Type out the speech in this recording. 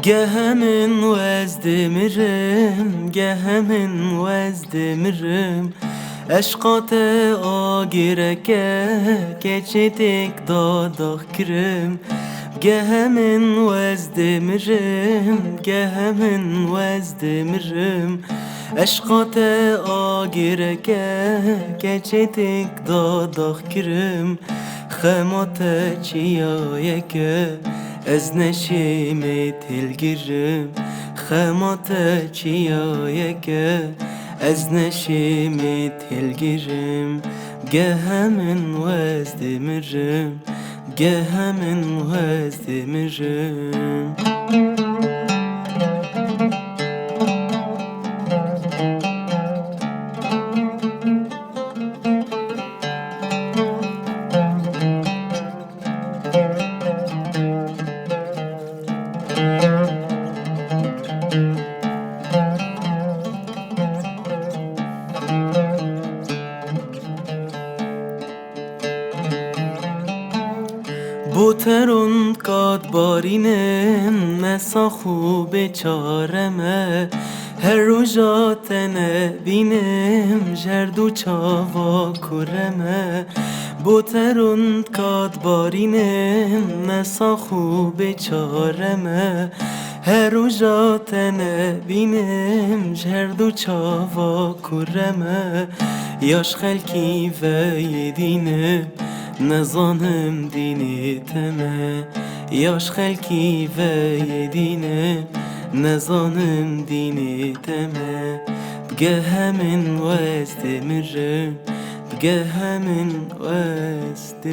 Gehemin wezdemirim, gehemin wezdemirim. Eşkate agireke geçedik dadak kirim. Gehemin wezdemirim, gehemin wezdemirim. Eşkate agireke geçedik dadak kirim. Xemate çiyayeke ez neşimi tilgirim. Xemate çiyayeke ez neşimi tilgirim. Gehemin wezdemirim, gehemin wezdemirim. بوترون قد بارینم نسا خوب چارمه هر رو جاتنه بینم جردو چاوا کرمه بوترون قد بارینم نسا خوب چارمه هر رو جاتنه بینم جردو چاوا کرمه یاش خلکی و یدینم نزانم دینی تمه یاش خلکی و یدینه نزانم دینی تمه بگه همین وزدمیرم بگه همین وزدمیرم